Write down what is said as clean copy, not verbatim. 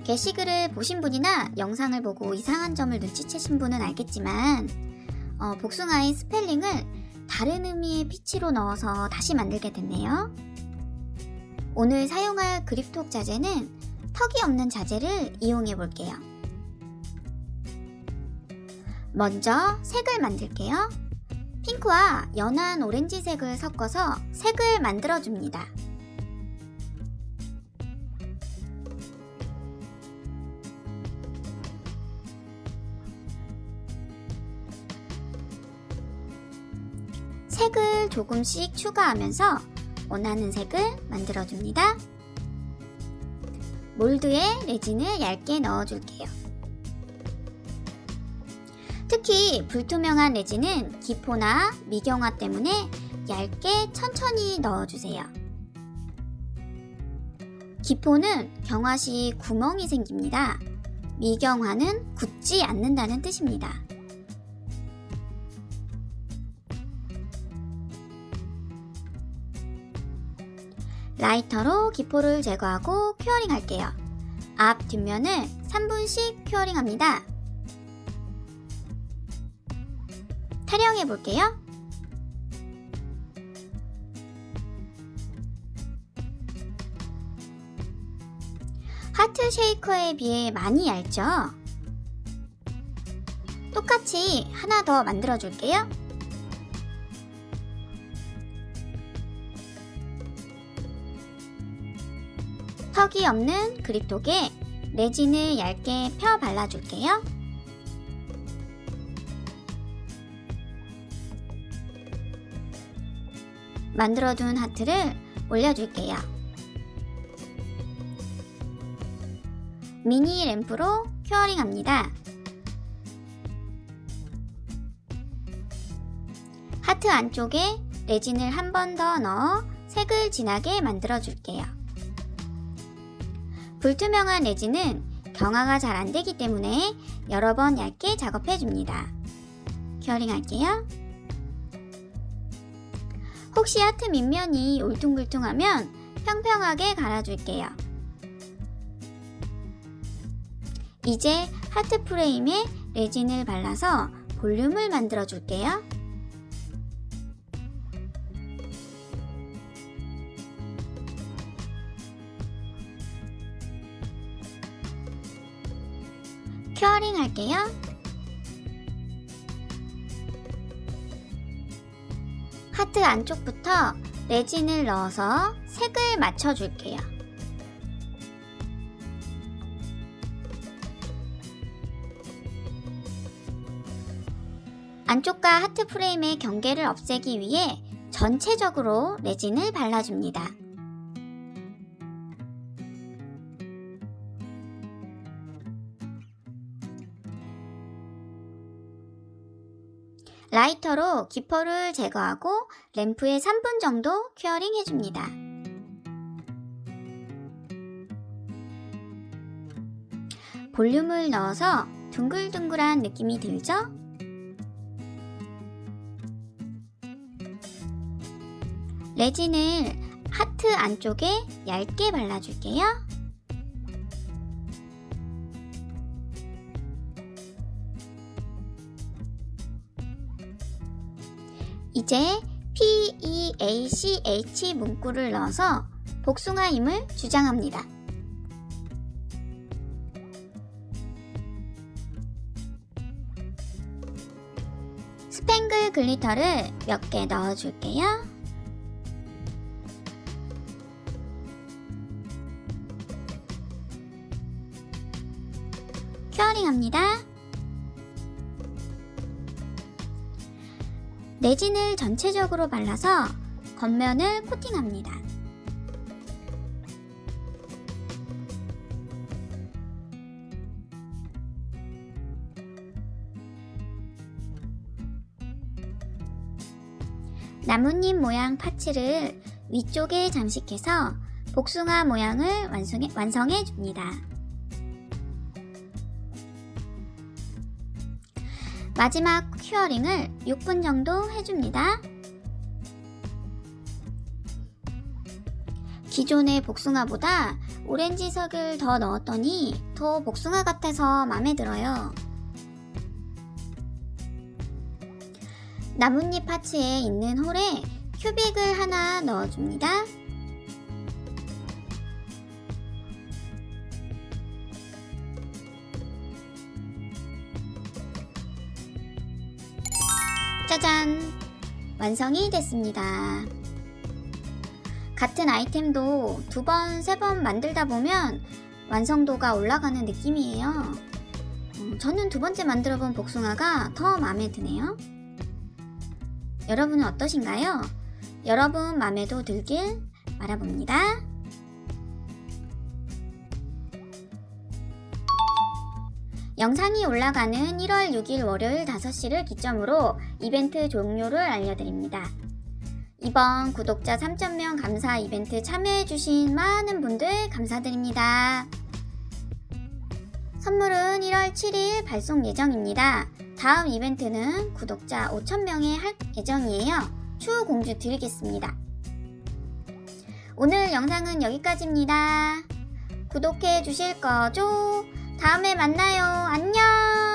게시글을 보신 분이나 영상을 보고 이상한 점을 눈치채신 분은 알겠지만 복숭아의 스펠링을 다른 의미의 피치로 넣어서 다시 만들게 됐네요. 오늘 사용할 그립톡 자재는 턱이 없는 자재를 이용해 볼게요. 먼저 색을 만들게요. 핑크와 연한 오렌지색을 섞어서 색을 만들어 줍니다. 색을 조금씩 추가하면서 원하는 색을 만들어줍니다. 몰드에 레진을 얇게 넣어줄게요. 특히 불투명한 레진은 기포나 미경화 때문에 얇게 천천히 넣어주세요. 기포는 경화 시 구멍이 생깁니다. 미경화는 굳지 않는다는 뜻입니다. 라이터로 기포를 제거하고 큐어링 할게요. 앞, 뒷면을 3분씩 큐어링 합니다. 타령해 볼게요. 하트 쉐이커에 비해 많이 얇죠? 똑같이 하나 더 만들어 줄게요. 턱이 없는 그립톡에 레진을 얇게 펴 발라줄게요. 만들어둔 하트를 올려줄게요. 미니 램프로 큐어링 합니다. 하트 안쪽에 레진을 한 번 더 넣어 색을 진하게 만들어줄게요. 불투명한 레진은 경화가 잘 안되기 때문에 여러 번 얇게 작업해줍니다. 큐어링 할게요. 혹시 하트 밑면이 울퉁불퉁하면 평평하게 갈아줄게요. 이제 하트 프레임에 레진을 발라서 볼륨을 만들어줄게요. 큐어링 할게요. 하트 안쪽부터 레진을 넣어서 색을 맞춰줄게요. 안쪽과 하트 프레임의 경계를 없애기 위해 전체적으로 레진을 발라줍니다. 라이터로 기포를 제거하고 램프에 3분 정도 큐어링 해줍니다. 볼륨을 넣어서 둥글둥글한 느낌이 들죠? 레진을 하트 안쪽에 얇게 발라줄게요. 이제 PEACH 문구를 넣어서 복숭아임을 주장합니다. 스팽글 글리터를 몇 개 넣어줄게요. 큐어링 합니다. 레진을 전체적으로 발라서 겉면을 코팅합니다. 나뭇잎 모양 파츠를 위쪽에 장식해서 복숭아 모양을 완성해 줍니다. 마지막 큐어링을 6분 정도 해줍니다. 기존의 복숭아보다 오렌지색을 더 넣었더니 더 복숭아 같아서 마음에 들어요. 나뭇잎 파츠에 있는 홀에 큐빅을 하나 넣어줍니다. 짜잔! 완성이 됐습니다. 같은 아이템도 2번, 3번 만들다 보면 완성도가 올라가는 느낌이에요. 저는 2번째 만들어본 복숭아가 더 마음에 드네요. 여러분은 어떠신가요? 여러분 맘에도 들길 바라봅니다. 영상이 올라가는 1월 6일 월요일 5시를 기점으로 이벤트 종료를 알려드립니다. 이번 구독자 3,000명 감사 이벤트 참여해주신 많은 분들 감사드립니다. 선물은 1월 7일 발송 예정입니다. 다음 이벤트는 구독자 5,000명에 할 예정이에요. 추후 공지 드리겠습니다. 오늘 영상은 여기까지입니다. 구독해 주실 거죠? 다음에 만나요. 안녕!